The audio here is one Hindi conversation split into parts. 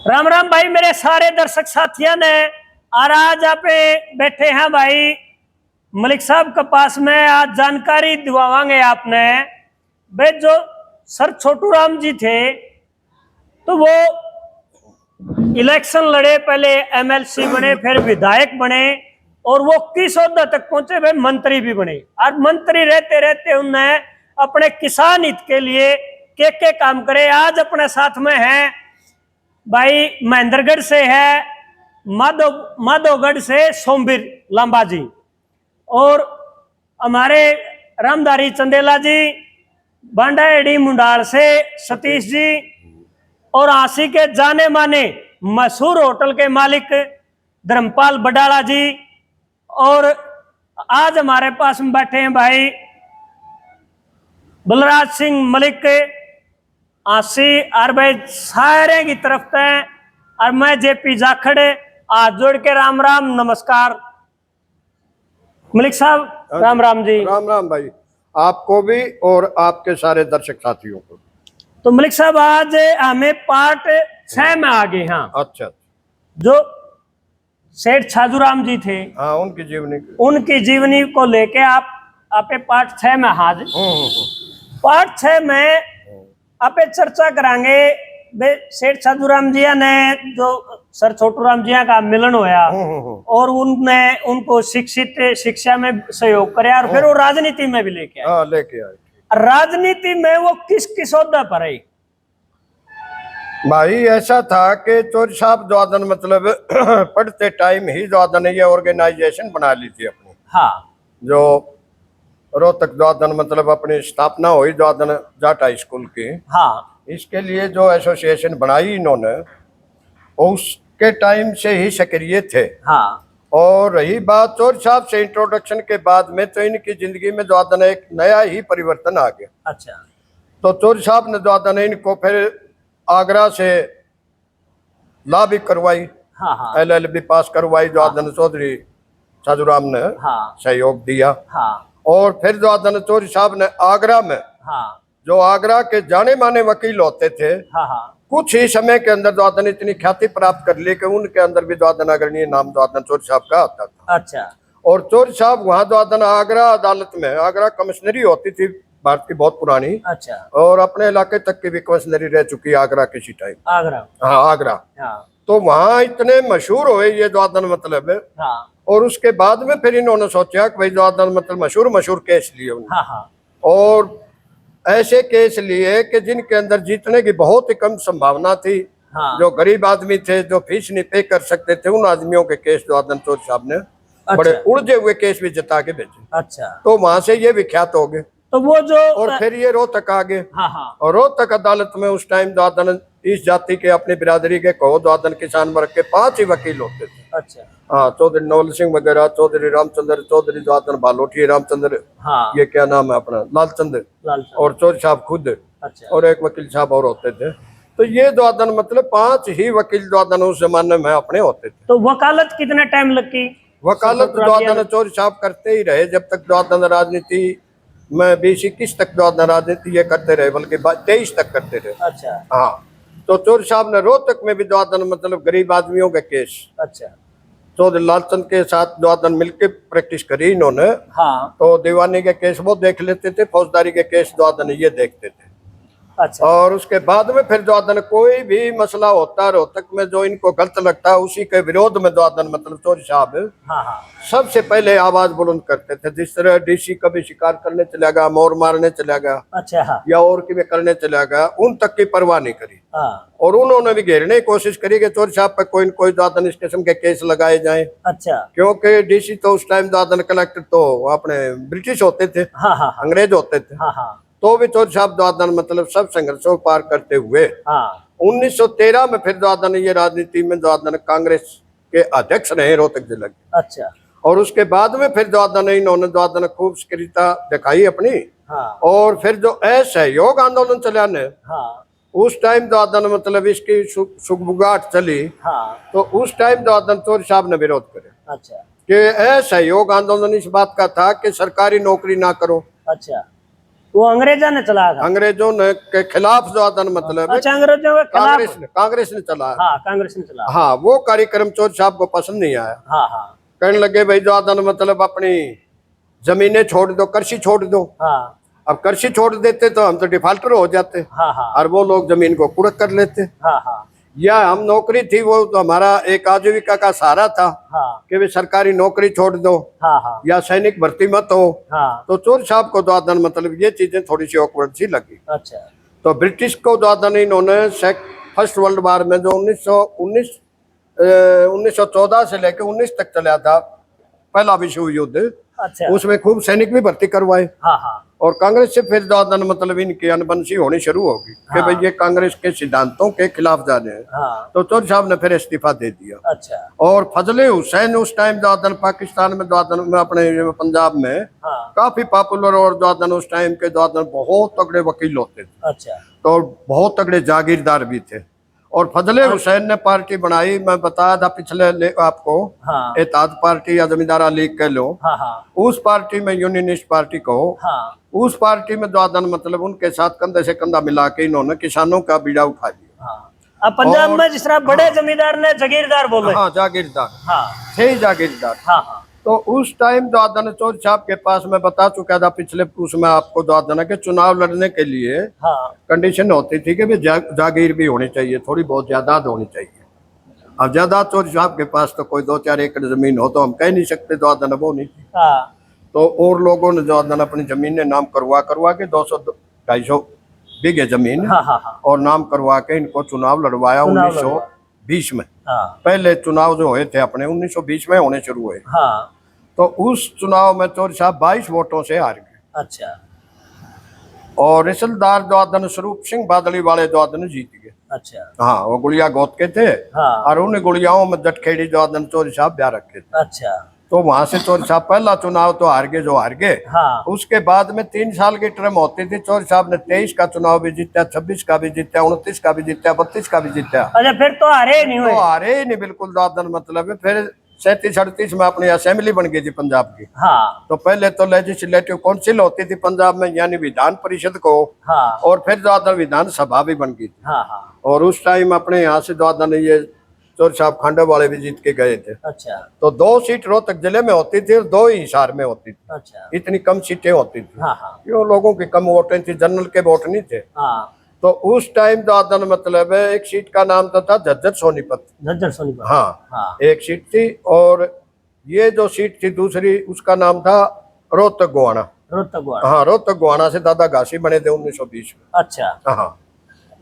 राम राम भाई, मेरे सारे दर्शक साथियों ने। और आज आप बैठे हैं भाई मलिक साहब के पास में। आज जानकारी दिलवाएंगे आपने। भाई जो सर छोटू राम जी थे, तो वो इलेक्शन लड़े, पहले एमएलसी बने, फिर विधायक बने, और वो किस ओहदा तक पहुंचे, भाई मंत्री भी बने। और मंत्री रहते रहते उन्होंने अपने किसान हित के लिए के काम करे। आज अपने साथ में हैं भाई, महेंद्रगढ़ से है, माधोगढ़ से सोमवीर लांबा जी, और हमारे रामधारी चंदेला जी, बांडाएड़ी मुंडाल से सतीश जी, और आसी के जाने माने मशहूर होटल के मालिक धर्मपाल बडाला जी। और आज हमारे पास में बैठे हैं भाई बलराज सिंह मलिक आसी। और भाई सारे की तरफ से, और मैं जेपी जाखड़, आज जोड़ के राम राम नमस्कार। मलिक साहब राम राम जी। राम राम भाई, आपको भी और आपके सारे दर्शक साथियों को। तो मलिक साहब आज हमें पार्ट 6 में आ गए। हाँ अच्छा, जो सेठ छाजूराम जी थे, हाँ उनकी जीवनी को लेके आप पार्ट 6 में हाजिर। पार्ट 6 में आप चर्चा करांगे सेठ छाजूराम जी ने जो सर छोटू राम जी का मिलन होया, और उनने उनको शिक्षा में सहयोग करे, और फिर वो राजनीति में भी लेके आए। राजनीति में वो किस ओहदा पर है भाई? ऐसा था कि चोर साहब द्वादन मतलब पढ़ते टाइम ही द्वादन ये ऑर्गेनाइजेशन बना ली थी अपनी। हाँ, जो रोहतक द्वादन मतलब अपनी स्थापना हुई द्वादन जाट हाई स्कूल की। हाँ, इसके लिए जो एसोसिएशन बनाई इन्होंने, उसके टाइम से ही सक्रिय थे। हाँ, और रही बात चोर साहब से इंट्रोडक्शन के बाद में, तो इनकी जिंदगी में द्वादन एक नया ही परिवर्तन आ गया। अच्छा। तो चोर साहब ने द्वादन इनको फिर आगरा से लॉ भी करवाई। हाँ, हाँ, LLB पास करवाई द्वादन चौधरी छाजूराम ने। हाँ, सहयोग दिया। हाँ, और फिर द्वादन चौधरी साहब ने आगरा में, हाँ, जो आगरा के जाने माने वकील होते थे, हाँ, हाँ, कुछ ही समय के अंदर द्वादन इतनी ख्याति प्राप्त कर ली कि उनके अंदर भी द्वादन अग्रणी नाम द्वादन चौधरी साहब का आता था। अच्छा। और चौधरी साहब वहां द्वादन आगरा अदालत में, आगरा कमिश्नरी होती थी भारत की बहुत पुरानी। अच्छा। और अपने इलाके तक की भी कमिश्नरी रह चुकी है आगरा किसी टाइम। आगरा, हाँ आगरा। हाँ, तो वहां इतने मशहूर हुए ये द्वादन मतलब। हाँ, और उसके बाद में फिर इन्होंने सोचा कि भाई द्वादन मतलब मशहूर केस लिए उन्होंने। हाँ, हाँ, और ऐसे केस लिए कि जिनके अंदर जीतने की बहुत ही कम संभावना थी। हाँ, जो जो गरीब आदमी थे, जो फीस नहीं पे कर सकते थे, उन आदमियों के केस द्वादन चौधरी साहब ने बड़े उलझे हुए केस भी जिता के भेजे। अच्छा। तो वहां से ये विख्यात हो गए। तो वो जो और फिर ये रोहतक आ गए। हाँ, हाँ, और रोहतक अदालत में उस टाइम द्वादन इस जाति के, अपनी बिरादरी के कहो द्वादन किसान वर्ग के 5 ही वकील होते थे। अच्छा। हाँ, चौधरी नवल सिंह वगैरह, चौधरी रामचंद्र, चौधरी द्वादन बालोटी रामचंद्र, हाँ, ये क्या नाम है अपना, लालचंद, और चौधरी साहब खुद। अच्छा। और एक वकील साहब और होते थे। तो ये द्वादन मतलब 5 ही वकील द्वादन उस जमाने में अपने होते थे। तो वकालत कितने टाइम लगी? वकालत द्वादन चौधरी साहब करते ही रहे जब तक द्वादन राजनीति में 20-21 तक द्वादन राजनीति ये करते रहे, बल्कि 23 तक करते रहे। अच्छा। हाँ, तो चौधरी साहब ने रोहतक में भी द्वादन मतलब गरीब आदमियों के केस, अच्छा, चौधरी लालचंद के साथ द्वादन मिलकर प्रैक्टिस करी इन्होंने। हाँ, तो दीवानी के केस वो देख लेते थे, फौजदारी के केस द्वादन ये देखते थे। अच्छा। और उसके बाद में फिर द्वादन कोई भी मसला होता रोहतक में जो इनको गलत लगता है, उसी के विरोध में द्वादन मतलब चौधरी साहब हाँ, हाँ, सबसे पहले आवाज बुलंद करते थे। जिस तरह डीसी कभी शिकार करने चला गया, मोर मारने चला गया, अच्छा, हाँ, या और की करने चला गया, उन तक की परवाह नहीं करी। हाँ, और उन्होंने भी घेरने की कोशिश करी कि चौधरी साहब पे कोई न कोई द्वादन इस किस्म के केस लगाए जाएं। अच्छा। क्योंकि डीसी तो उस टाइम द्वादन कलेक्टर तो अपने ब्रिटिश होते थे, हाँ, हाँ, अंग्रेज होते थे। हाँ, हाँ, तो भी चौधरी साहब द्वादन मतलब सब संघर्षों पार करते हुए हाँ, 1913 में फिर द्वादन ये राजनीति में द्वादन कांग्रेस के अध्यक्ष रहे रोहतक जिले के। अच्छा। और उसके बाद में फिर द्वादन इन्होंने द्वादन खूब सक्रियता दिखाई अपनी। हाँ, और फिर जो असहयोग आंदोलन चला ने, हाँ, उस टाइम द्वादन मतलब इसकी सुगबुगाहट चली। हाँ, तो उस टाइम द्वादन चौधरी साहब ने विरोध करे अच्छा, कि असहयोग आंदोलन इस बात का था कि सरकारी नौकरी ना करो। अच्छा। वो अंग्रेजों ने चलाया था। अंग्रेजों ने के खिलाफ जो आदन मतलब अच्छा, अंग्रेजों के खिलाफ। कांग्रेस ने चलाया। हाँ, कांग्रेस ने चलाया। हाँ, वो कार्यक्रम चौधरी साहब को पसंद नहीं आया। हाँ हाँ कहने लगे भाई जो आदन मतलब अपनी जमीनें छोड़ दो, कृषि छोड़ दो। हाँ अब कृषि छोड़ देते तो हम तो डिफाल्टर हो जाते, हाँ हाँ और वो लोग जमीन को कुड़क कर लेते। हाँ हाँ या हम नौकरी थी वो तो हमारा एक आजीविका का सहारा था हाँ कि वे सरकारी नौकरी छोड़ दो हाँ हाँ या सैनिक भर्ती मत हो। हाँ। तो चौधरी साहब को दादन मतलब ये चीजें थोड़ी सी ऑकवर्ड सी लगी। अच्छा। तो ब्रिटिश को दादन इन्होंने फर्स्ट वर्ल्ड वार में जो 1914 से लेकर 19 तक चला था पहला विश्व युद्ध, अच्छा। उसमें खूब सैनिक भी भर्ती करवाए। हाँ हाँ और कांग्रेस से फिर दादन मतलब इनकी अनबंसी होनी शुरू होगी कि भाई ये कांग्रेस के सिद्धांतों के खिलाफ जा रहे हैं। हाँ। तो चौधरी साहब ने फिर इस्तीफा दे दिया। अच्छा। और फजले हुसैन उस टाइम दादन पाकिस्तान में दादन में अपने पंजाब में हाँ। काफी पॉपुलर और दादन उस टाइम के दादन बहुत तगड़े वकील होते थे। अच्छा। तो बहुत तगड़े जागीरदार भी थे। और फजले हुसैन ने पार्टी बनाई, मैं बताया था पिछले आपको, हाँ इत्तेहाद पार्टी या जमींदारा लीग कह लो। हाँ हाँ उस पार्टी में यूनियनिस्ट पार्टी को, हाँ। उस पार्टी में दादन मतलब उनके साथ कंधे से कंधा मिला के इन्होंने किसानों का बीड़ा उठा लिया। हाँ। अब पंजाब और- में जिस तरह बड़े जमींदार ने जागीरदार बोले। हाँ, जागीरदार हाँ थे ही जागीरदार। हाँ हाँ तो उस टाइम दादन चौधरी साहब के पास मैं बता चुका था पिछले उसमें आपको दादन के चुनाव लड़ने के लिए हाँ कंडीशन होती थी कि भी जागीर भी होनी चाहिए, थोड़ी बहुत जायदाद होनी चाहिए। अब जायदाद चौधरी साहब के पास तो कोई 2-4 एकड़ जमीन हो तो हम कह नहीं सकते दादन वो नहीं थी। हाँ। तो और लोगों ने दादन अपनी जमीनें नाम करवा के 200-250 बीघे जमीन हाँ हाँ हाँ। और नाम करवा के इनको चुनाव लड़वाया 1920 में। हाँ पहले चुनाव जो हुए थे अपने 1920 में होने शुरू हुए। हाँ। तो उस चुनाव में चौधरी साहब 22 वोटों से हार गए। अच्छा। और रिसलदार दादन स्वरूप सिंह बादली वाले दादन जीत गए। अच्छा। हाँ, वो गुड़िया गोत के थे। हाँ। और उन गुड़ियाओं में जटखेड़ी दादन चौधरी साहब ब्याह रखे थे। अच्छा। तो वहां से चौधरी साहब पहला चुनाव तो हार गए, जो हार गए। हाँ। उसके बाद में 3 साल की टर्म होती थी। चौधरी साहब ने 23 का चुनाव भी जीता, 26 का भी जीता, 29 का भी जीता, 32 का भी जीता। अच्छा, फिर तो हारे नहीं हुए। तो हारे ही नहीं बिल्कुल दादन मतलब। फिर 37-38 में अपनी असेंबली बन गई थी पंजाब की। हाँ तो पहले तो लेजिस्लेटिव काउंसिल होती थी पंजाब में, यानी विधान परिषद को। हाँ और फिर दादन विधान सभा भी बन गई थी। हाँ हाँ। और उस टाइम अपने यहाँ से दादन ये चौधरी साहब खांडे वाले भी जीत के गए थे। अच्छा। तो 2 सीट रोहतक जिले में होती थी और 2 ही हिसार में होती थी। अच्छा। इतनी कम सीटें होती थी हाँ हाँ क्यों, लोगों की कम वोटें थी, जनरल के वोट नहीं थे। हाँ। तो उस टाइम दादन मतलब है एक सीट का नाम तो था झज्जर सोनीपत। झज्जर सोनीपत। हाँ, हाँ। एक सीट थी। और ये जो सीट थी दूसरी, उसका नाम था रोहतक गोवाना। रोहतक गोवाना। हाँ, रोहतक गोवाना से दादा घासी बने थे 1920 में। अच्छा। हाँ,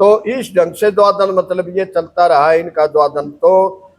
तो इस ढंग से द्वादन मतलब ये चलता रहा इनका द्वादन। तो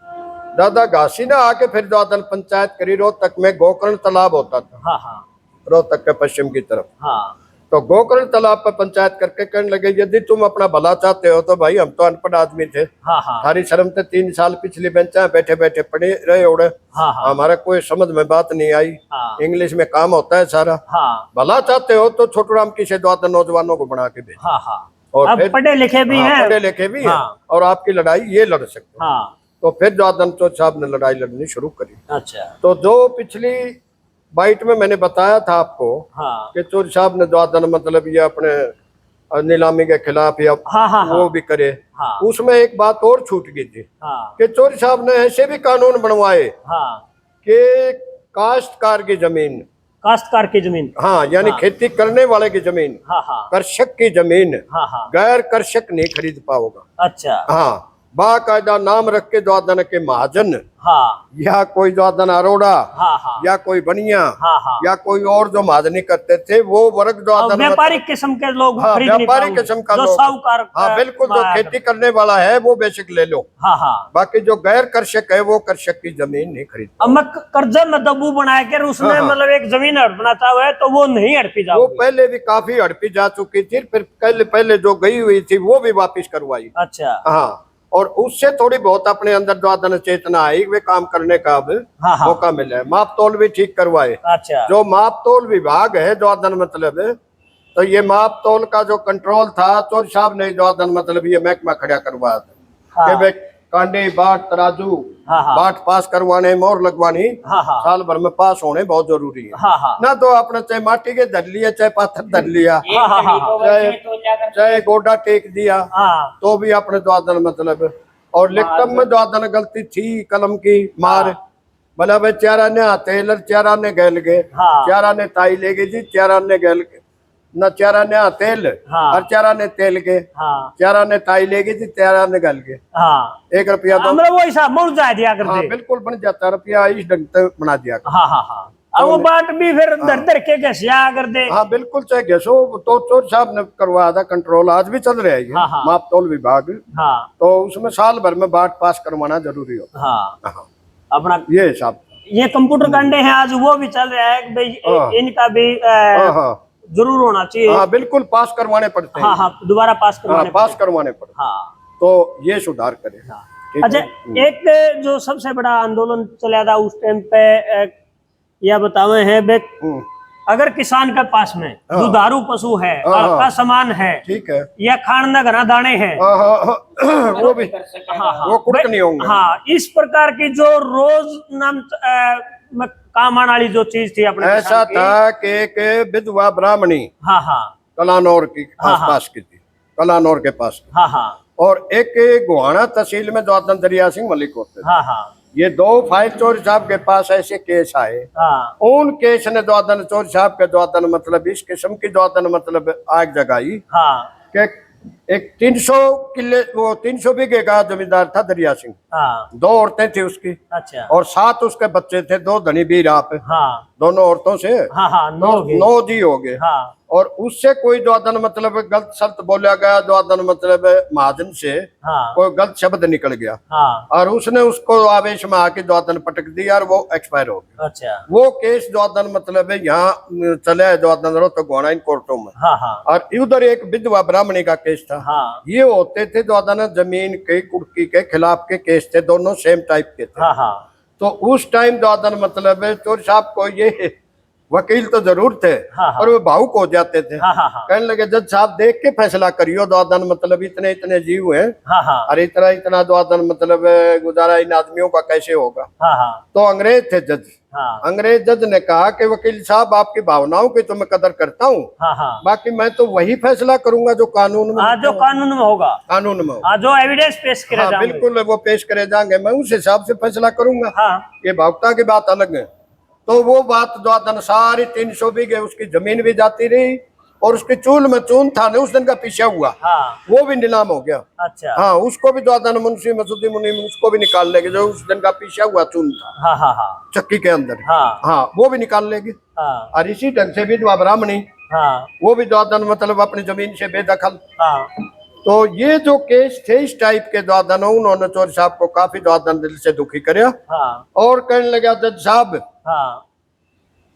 दादा घासी ने आके फिर द्वादन पंचायत करी। रोहतक में गोकर्ण तालाब होता था, हाँ हाँ रोहतक के पश्चिम की तरफ। हाँ। तो गोकर्ण तालाब पर पंचायत करके कहने लगे यदि तुम अपना भला चाहते हो तो भाई हम तो अनपढ़ आदमी थे, हाँ हाँ थारी शर्म थे, 3 साल पिछली बेंचा बैठे बैठे पड़े रहे उड़े। हाँ हाँ हमारा कोई समझ में बात नहीं आई। हाँ। इंग्लिश में काम होता है सारा। हाँ भला चाहते हो तो छोटू राम की से द्वादन नौजवानों को बना के भेज। हाँ हाँ। और अब फिर पढ़े लिखे भी हाँ, हैं। पढ़े लिखे भी हैं। हाँ। और आपकी लड़ाई ये लड़ सकते हैं। हाँ। तो फिर द्वादन चौधरी साहब ने लड़ाई लड़नी शुरू करी। अच्छा। तो जो पिछली बाइट में मैंने बताया था आपको हाँ कि चौधरी साहब ने द्वादन मतलब ये अपने नीलामी के खिलाफ या हाँ हाँ वो भी करे, हाँ उसमें एक बात और छूट गई थी हाँ कि चौधरी साहब ने ऐसे भी कानून बनवाए हाँ। कि काश्तकार की जमीन, काश्तकार की जमीन। हाँ यानी हाँ। खेती करने वाले की जमीन, हाँ हाँ कृषक की जमीन हाँ हाँ। गैर कृषक नहीं खरीद पाओगा। अच्छा। हाँ, बाकायदा नाम रख के द्वादन के महाजन हाँ या कोई द्वादन अरोड़ा हाँ हाँ या कोई बनिया हाँ हाँ। या कोई और जो महाजनी करते थे वो वर्ग द्वादन व्यापारिक किस्म के लोग हाँ, खरीद नहीं व्यापारिक पाएंगे। किस्म का जो लोग। साहूकार हाँ बिल्कुल, जो खेती करने वाला है वो बेसिक ले लो। हाँ हाँ। बाकी जो गैर कृषक है वो कृषक की जमीन नहीं खरीद। अब मैं कर्जा में दबू बना कर उसमें हाँ, हाँ। मतलब एक जमीन हड़पना चाहे है तो वो नहीं हड़पी वो जाओगी। पहले भी काफी हड़पी जा चुकी थी, फिर पहले जो गई हुई थी वो भी वापिस करवाई। अच्छा। हाँ, और उससे थोड़ी बहुत अपने अंदर द्वादन चेतना आई, वे काम करने का अब हाँ हाँ। मौका मिला है। माप तोल भी ठीक करवाए। अच्छा। जो माप तोल विभाग है द्वादन मतलब है, तो ये माप तोल का जो कंट्रोल था चौधरी साहब ने द्वादन मतलब ये महकमा खड़ा करवाया था हाँ। कि भाई कांडे बाट तराजू हाँ हाँ बाट पास करवाने मोहर लगवानी हाँ हाँ साल भर में पास होने बहुत जरूरी है। हाँ हाँ ना तो आपने चाहे माटी के धर लिया चाहे पाथर धर लिया हाँ हाँ हाँ चाहे गोडा टेक दिया हाँ तो भी अपने द्वादन मतलब। और लिखतम में द्वादन गलती थी कलम की मार मतलब भाई चारा ने तेलर चारा ने गैल गए हाँ चारा ने ताई ले गई जी चारा ने गैल न चारा ने तेल हाँ और चारा ने तेल के हाँ चारा ने ताई ले गई थी चारा ने गल के हाँ 1 रुपया दो। हमरा वो हिसाब मुड़ जा दिया हाँ करते। बिल्कुल बन जाता रुपया इस ढंग से बना दिया कर। हाँ हाँ हाँ अब वो बाट भी फिर दर दर के घसिया कर दे। हाँ बिल्कुल चाहे घसो तो चोर साहब ने करवाया था कंट्रोल आज भी चल रहा है ये हाँ, हाँ। माप तोल विभाग हाँ तो उसमें साल भर में बाट पास करवाना जरूरी हो। हाँ हाँ अपना ये हिसाब। ये कंप्यूटर कांडे हैं आज वो भी चल रहा है कि हाँ। भाई इनका भी हाँ हाँ जरूर होना चाहिए। हाँ बिल्कुल पास करवाने पड़ते हैं। हाँ हाँ दोबारा पास हाँ करवाने पास करवाने पड़ते हैं। हाँ तो ये सुधार करे। हाँ। ठीक अच्छा है। एक जो सबसे बड़ा आंदोलन चला था उस टाइम पे यह बतावे हैं बे अगर किसान के पास में हाँ। दुधारू पशु है हाँ, हाँ। का सामान है ठीक है। या खान न घना दाने हैं हाँ हाँ हाँ, वो भी हाँ हाँ वो कुड़क नहीं होंगे। हाँ इस प्रकार की जो रोज नाम में काम आने वाली जो चीज थी अपने ऐसा किसान की। था कि एक विधवा ब्राह्मणी हाँ हाँ कलानौर की हाँ, आस पास की थी कलानौर के पास की। हाँ हाँ और एक गोहाना तहसील में द्वादन दरिया सिंह मलिक होते थे। हाँ हाँ ये 2 फाइल चोर साहब के पास ऐसे केस आए हाँ उन केस ने द्वादन चोर साहब के द्वादन मतलब इस किस्म की द्वादन मतलब आग जगाई हाँ कि एक 300 किले वो 300 बीघे का जमींदार था दरिया सिंह। हाँ 2 औरतें थी उसकी अच्छा और 7 उसके बच्चे थे 2 धनी बीर आप हाँ दोनों औरतों से हाँ हाँ 9 हो गए। 9 जी हो गए। हाँ और उससे कोई द्वादन मतलब गलत शब्द बोला गया द्वादन मतलब महाजन से हाँ कोई गलत शब्द निकल गया हाँ और उसने उसको आवेश में आके द्वादन पटक दिया और वो एक्सपायर हो गया। अच्छा वो केस द्वादन मतलब यहाँ चला है द्वादन रो तो गोना इन कोर्टों में। हाँ हाँ और उधर एक विधवा ब्राह्मणी का केस था। हाँ ये होते थे द्वादन जमीन के कुर्की के खिलाफ के केस थे दोनों सेम टाइप के थे। हाँ हाँ तो उस टाइम द्वादन मतलब चोर साहब को ये वकील तो जरूर थे हाँ, हाँ। और वो भावुक हो जाते थे। हाँ हाँ हाँ कहने लगे जज साहब देख के फैसला करियो द्वादन मतलब इतने इतने जीव हैं हाँ हाँ और इतना इतना द्वादन मतलब गुजारा इन आदमियों का कैसे होगा। हाँ हाँ तो अंग्रेज थे जज। हाँ अंग्रेज जज ने कहा कि वकील साहब आपकी भावनाओं की तो मैं कदर करता हूँ हाँ हाँ बाकी मैं तो वही फैसला करूंगा जो कानून में जो कानून में होगा कानून में हो। हाँ जो एविडेंस पेश करे हाँ जाएंगे। बिल्कुल वो पेश करे जाएंगे मैं उस हिसाब से फैसला करूंगा। हाँ ये भावुकता की बात अलग है। तो वो बात द्वादन सारी 300 बीघे उसकी जमीन भी जाती रही और उसके चूल में चून था ने उस दिन का पीछा हुआ हाँ वो भी नीलाम हो गया। अच्छा हाँ उसको भी द्वादन मुंशी मसूदी मुनि उसको भी निकाल लेंगे जो उस दिन का पीछा हुआ चून था हाँ हाँ हाँ चक्की के अंदर। हाँ हाँ वो भी निकाल लेंगे। हाँ और इसी ढंग से विधवा ब्राह्मणी हाँ वो भी द्वादन मतलब अपनी जमीन से बेदखल। हाँ तो ये जो केस थे इस टाइप के द्वादन उन्होंने चोर साहब को काफी द्वादन दिल से दुखी कराया हाँ और कहने लगा जज साहब हाँ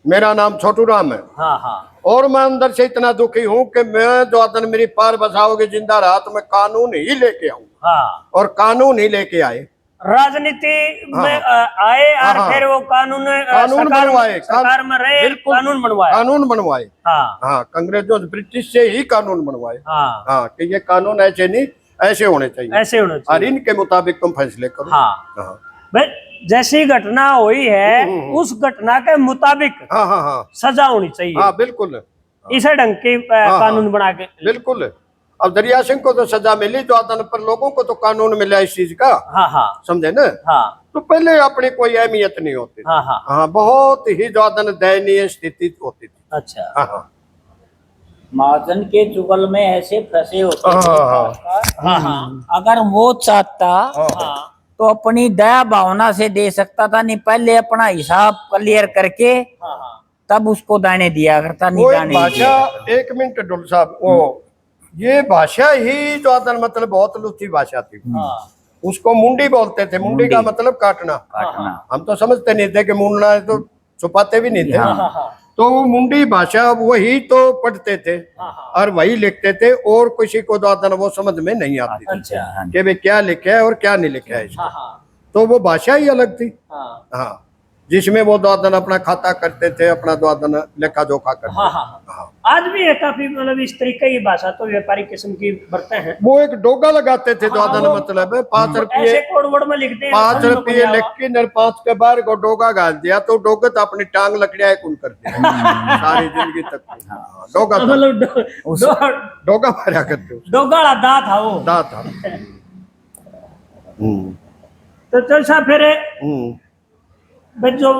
मेरा नाम छोटू राम है हाँ हाँ और मैं अंदर से इतना दुखी हूँ कि मैं द्वादन मेरी पार बसाओगे जिंदा रहा तो मैं कानून ही लेके आऊंगा हाँ और कानून ही लेके आए राजनीति में आए और हाँ। फिर वो कानून कानून बनवाए सरकार में रहे बिल्कुल। कानून बनवाए कानून बनवाए। हाँ हाँ अंग्रेजों ब्रिटिश से ही कानून बनवाए। हाँ हाँ कि ये कानून ऐसे नहीं ऐसे होने चाहिए ऐसे होना और चाहिए। इनके मुताबिक तुम फैसले करो। हाँ हाँ भाई जैसी घटना हुई है उस घटना के मुताबिक हाँ हाँ हाँ सजा होनी चाहिए। हाँ बिल्कुल इसे ढंग की कानून बना के बिल्कुल। अब दरिया सिंह को तो सजा मिली द्वादन पर लोगों को तो कानून मिला इस चीज का हाँ हाँ समझे ना। हाँ तो पहले अपनी कोई अहमियत नहीं होती। हाँ हाँ हाँ बहुत ही द्वादन दयनीय स्थिति होती थी। अच्छा हाँ हाँ महाजन के जुगल में ऐसे फंसे होते थे हाँ, हाँ हाँ अगर वो चाहता हाँ तो अपनी दया भावना से दे सकता था, नहीं पहले अपना हिसाब क्लियर करके हाँ तब उसको दाने दिया करता, नहीं कोई दाने नहीं भाषा दिया। एक मिनट डुल साहब वो ये भाषा ही द्वादन मतलब बहुत लुच्ची भाषा थी। हाँ उसको मुंडी बोलते थे। मुंडी का मतलब काटना। काटना। हम तो समझते नहीं थे कि मुंडना है तो छुपाते भी नहीं थे। हाँ। हाँ हाँ तो वो मुंडी भाषा वही तो पढ़ते थे हाँ हाँ और वही लिखते थे और किसी को द्वादन वो समझ में नहीं आती थी अच्छा हाँ कि भाई क्या लिखा है और क्या नहीं लिखा है इसमें। हाँ हाँ तो वो भाषा ही अलग थी। हाँ हाँ जिसमें वो द्वादन अपना खाता करते थे, अपना द्वादन लेखा जोखा करते हाँ हाँ हाँ। आज भी है काफी, मतलब इस तरीके की भाषा तो व्यापारी किस्म की बरते हैं। वो एक डोगा लगाते थे द्वादन, वो मतलब 5 रुपये, ऐसे कोड वर्ड में लिखते हैं 5 समझ में रुपये नहीं आवा। लेकिन और 5 के बाहर को डोगा गाल दिया तो डोगा तो अपनी टांग लकड़ियां कौन करते सारी जिंदगी तक। डोगा था, मतलब डोगा मारा करते उसको, डोगाड़ा दा था वो। दा था। तो चल साहब फिर हम्म। भाई जो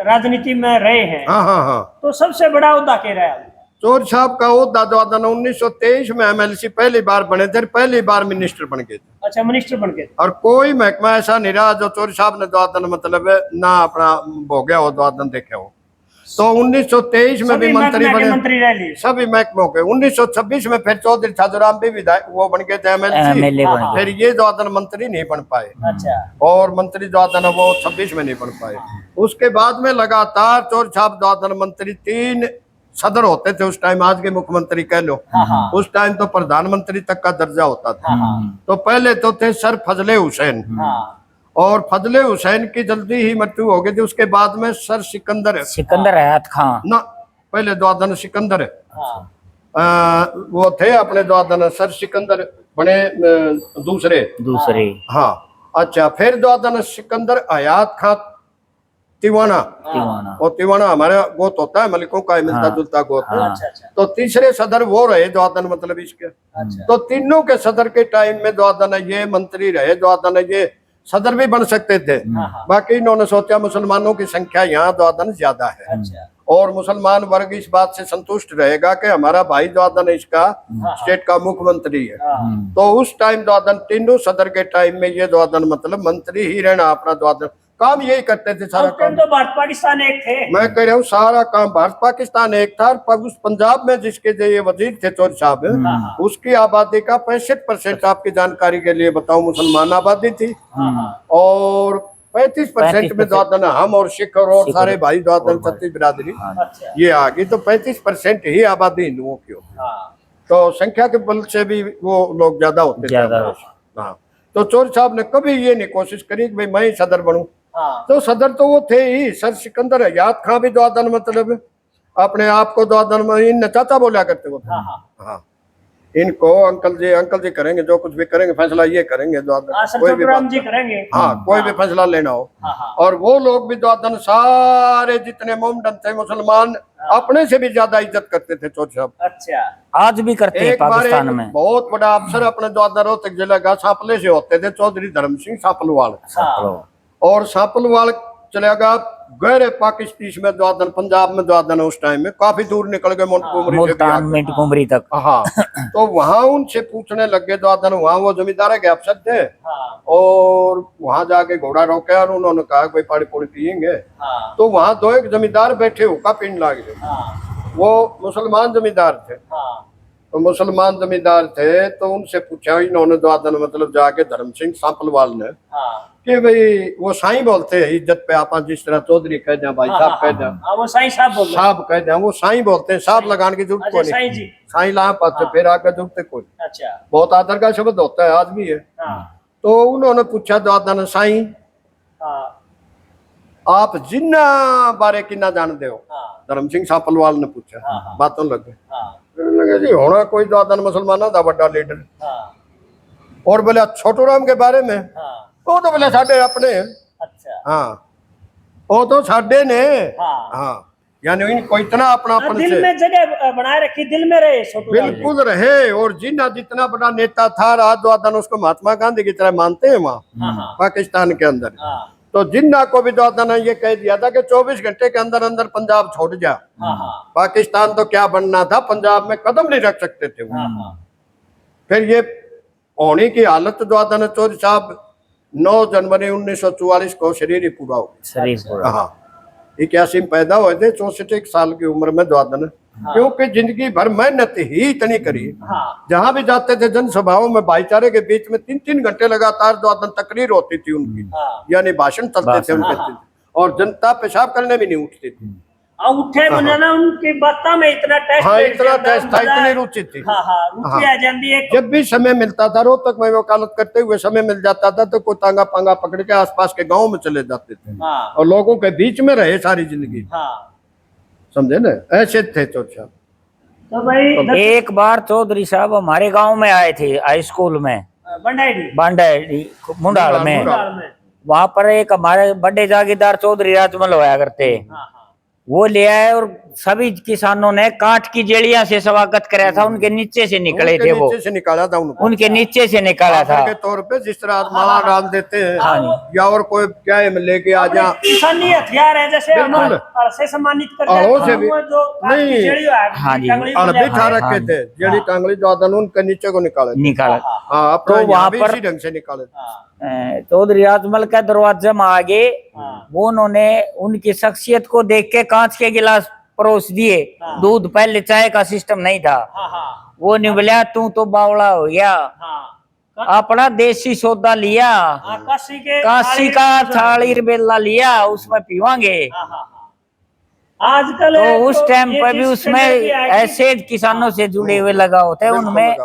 राजनीति में रहे हैं, हाँ हाँ हाँ। तो सबसे बड़ा उद्दा के रहा है। चोर साहब का ओहदा द्वादन 1923 में एमएलसी पहली बार बने थे, पहली बार मिनिस्टर बन गए थे। अच्छा, मिनिस्टर बन गए। और कोई महकमा ऐसा नहीं रहा जो चोर साहब ने द्वादन मतलब ना अपना भोगया हो, द्वादन देखे हो। तो 1923 में भी मंत्री बने, मंत्री रह ली सभी महकमों के। 1926 में फिर चौधरी छाजूराम भी विधायक वो बन गए थे MLA एमएलसी, बन गए। फिर ये द्वादन मंत्री नहीं बन पाए। अच्छा। और मंत्री द्वादन वो 26 में नहीं बन पाए। उसके बाद में लगातार चोर साहब द्वादन मंत्री 3 सदर होते थे उस टाइम, आज के मुख्यमंत्री कह लो। उस टाइम तो प्रधानमंत्री तक का दर्जा होता था। तो पहले तो थे सर फजले हुसैन, और फजले हुसैन की जल्दी ही मृत्यु हो गई थी। उसके बाद में सर सिकंदर हयात खान ना, पहले द्वादन सिकंदर वो थे अपने द्वादन, सर सिकंदर बने दूसरे। हाँ अच्छा, फिर द्वादन सिकंदर हयात खान तिवाना। और तिवाना हमारे गोत होता है, मलिकों का मिलता जुलता गोत है। तो तीसरे सदर वो रहे द्वादन, मतलब इसके। तो तीनों के सदर के टाइम में द्वादन ये मंत्री रहे, द्वादन ये सदर भी बन सकते थे। बाकी इन्होंने सोचा मुसलमानों की संख्या यहाँ द्वादन ज्यादा है, और मुसलमान वर्ग इस बात से संतुष्ट रहेगा कि हमारा भाई द्वादन इसका स्टेट का मुख्यमंत्री है। तो उस टाइम द्वादन तीनों सदर के टाइम में ये द्वादन मतलब मंत्री ही रहना, अपना द्वादन काम यही करते थे सारा काम। तो भारत पाकिस्तान एक थे। मैं कह रहा हूँ सारा काम भारत पाकिस्तान एक था। उस पंजाब में जिसके जो ये वजीर थे चौधरी साहब, उसकी आबादी का 65% आपकी जानकारी के लिए बताऊं मुसलमान आबादी थी, और 35% में द्वादन हम और सिख और सारे भाई द्वादन छत्तीस बिरादरी ये आ गई। तो 35% ही आबादी हिंदुओं की होती। तो संख्या के बल से भी वो लोग ज्यादा होते थे। हाँ, तो चौधरी साहब ने कभी ये नहीं कोशिश करी कि भाई मैं ही सदर बनूं। तो सदर तो वो थे ही, सर सिकंदर हयात खां भी द्वादन मतलब अपने आप को द्वादन में इन चाचा बोला करते वो। हाँ, इनको अंकल जी करेंगे, जो कुछ भी करेंगे फैसला ये करेंगे द्वादन, कोई भी बात जी करेंगे। हाँ, कोई भी फैसला लेना हो। और वो लोग भी द्वादन सारे जितने मोमडन थे मुसलमान अपने से भी ज्यादा इज्जत करते थे चौधरी साहब। अच्छा, आज भी करते हैं पाकिस्तान में। बहुत बड़ा अफसर अपने द्वादन रोहतक जिले का सांपले से होते थे, चौधरी धर्म सिंह सांपलवाल। और सांपलवाल चलेगा गहरे पाकिस्तान में द्वादन, पंजाब में द्वादन उस टाइम में काफी दूर निकल गए, मोंटगोमरी तक। हाँ, तो वहां उनसे पूछने लगे द्वादन, वहां वो जमींदार के अफसर थे, और वहां जाके घोड़ा रोके और उन्होंने कहा कोई पानी पूरी पियेंगे। तो वहां 2 एक जमींदार बैठे हुक्का पीने लगे। वो मुसलमान जमींदार थे। तो मुसलमान जमींदार थे, तो उनसे पूछा इन्होंने द्वादन मतलब जाके धर्म सिंह सांपलवाल ने कि भाई वो साईं बोलते हैं इज्जत पे, आप जिस तरह चौधरी कह दें, भाई साहब कह दें, वो साईं साहब कह दें, वो साईं बोलते हैं, साहब लगाने की जरूरत कोई नहीं, साईं ला पाते फिर आगे जरूरत कोई। अच्छा, बहुत आदर का शब्द होता है, आज भी है। तो उन्होंने पूछा द्वादन साईं आप जिन्ना बारे किन्ना जानते हो? धर्म सिंह सांपलवाल ने पूछा। बातों लगे जी होना कोई द्वादन मुसलमाना का बड़ा लीडर। और बोले छोटू राम के बारे में, वो तो बोले साडे अपने। अच्छा, हाँ, वो तो साडे ने। हाँ, यानी इनको इतना अपना दिल में जगह बनाए रखी, दिल में रहे छोटू राम बिल्कुल रहे। और जिन्ना जितना बड़ा नेता था राज द्वादन उसको महात्मा गांधी की तरह मानते हैं वहाँ पाकिस्तान के अंदर। तो जिन्ना को भी द्वादन ने ये कह दिया था कि 24 घंटे के अंदर अंदर पंजाब छोड़ जा। पाकिस्तान तो क्या बनना था, पंजाब में कदम नहीं रख सकते थे वो। फिर ये होने की हालत द्वादन चौधरी साहब 9 जनवरी 1944 को शरीर ही पूरा हो गया। हाँ, 81 में पैदा हुए थे, 64 साल की उम्र में द्वादन। क्योंकि जिंदगी भर मेहनत ही इतनी करी। जहां भी जाते थे जनसभाओं में भाईचारे के बीच में 3-3 घंटे लगातार द्वादन तकरीर होती थी उनकी, यानी भाषण चलते थे उनके। और जनता पेशाब करने भी नहीं उठती थी। उठे बने ना उनकी बातों में इतना टेस्ट हाँ बैठ इतना जाता, टेस्ट था, मजा- इतनी रुचि थी। हाँ हाँ रुचि आ जाती है। जब भी समय मिलता था, रोहतक में वकालत करते हुए समय मिल जाता था तो कोई तांगा पांगा पकड़ के आसपास के गांव में चले जाते थे हाँ और लोगों के बीच में रहे सारी जिंदगी, हाँ। समझे ना, ऐसे थे चौधरी। तो भाई एक बार चौधरी साहब हमारे गांव में आए थे हाई स्कूल में, बंडाई बांडा मुंडाल में। में वहां पर एक हमारे बड़े जागीरदार चौधरी राजमल होया करते, हाँ हाँ वो ले आए और सभी किसानों ने काठ की जेड़ियां से स्वागत कराया था। उनके नीचे से निकले थे वो, नीचे से निकाला था उनको, उनके नीचे से निकाला था। के तौर पे जिस तरह माला डाल देते हैं या और कोई क्या है लेके आ जा, किसानी हथियार है, जैसे हम बिल्कुल। से सम्मानित करते अड़ों हैं से भी वो जो नहीं। हाँ जी। अड़बी ठा रखे थे, जेड़ी टांगली जो आदन उनके नीचे को निकाले थे। निकाला। हाँ अपना तो यहाँ वहाँ भी पर- इसी ढंग से निकाले थे। चौधरी राजमल के दरवाजे में आगे वो उन्होंने उनकी शख्सियत को देख के कांच के गिलास परोस दिए। दूध, पहले चाय का सिस्टम नहीं था। वो निबलिया तू तो बावड़ा हो गया, अपना देसी सोदा लिया, काशी का थाली बेला लिया, उसमें पीवांगे। आजकल तो उस टाइम ये पर भी चीज उसमें करने की आएगी। ऐसे किसानों से जुड़े हुए लगा होते हैं उनमें।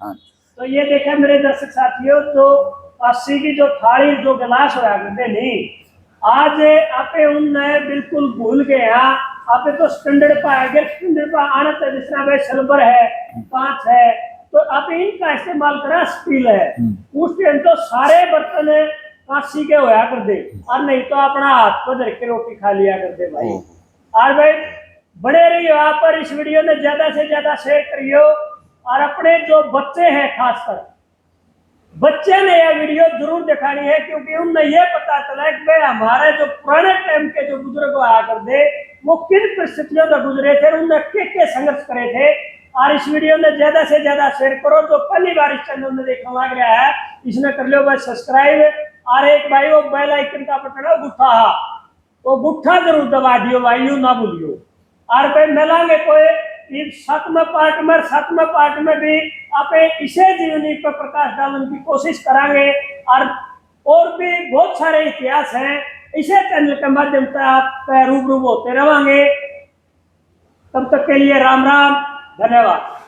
हाँ। तो ये देखा मेरे दर्शक साथियों, तो 80 की जो थाली जो गिलास होया करते नहीं, आज आपे उनने बिल्कुल भूल गए। आपे तो स्टैंडर्ड पर अगर स्टैंडर्ड पर आना तो जिस तरह भाई सिल्वर है, कांच है, तो आप इनका इस्तेमाल करा, स्टील है। उस टाइम तो सारे बर्तन कांसी के होया कर दे, और नहीं तो अपना हाथ पर धर के रोटी खा लिया करते भाई। और भाई बड़े रहियो आप पर, इस वीडियो में ज्यादा से ज्यादा शेयर करियो, और अपने जो बच्चे हैं खासकर बच्चे ने यह वीडियो जरूर दिखानी है, क्योंकि उन्हें यह पता चला कि भाई हमारे जो पुराने टाइम के जो बुजुर्ग आया करते वो किन परिस्थितियों से गुजरे थे, उन्होंने क्या संघर्ष करे थे। और इस वीडियो में ज्यादा से ज्यादा शेयर करो। जो पहली बार इस चैनल में देखने लग रहा है, इसमें कर लो भाई सब्सक्राइब, और एक भाई वो बेल आइकन का बटन है गुठा, तो गुठा जरूर दबा दियो भाई, यू ना भूलियो। और भाई मिलांगे कोई 7वें पार्ट में भी आप इसे जीवनी पर प्रकाश डालने की कोशिश करेंगे, और भी बहुत सारे इतिहास हैं, इसे चैनल के माध्यम से आप रूबरू होते रहेंगे। तब तक के लिए राम राम, धन्यवाद।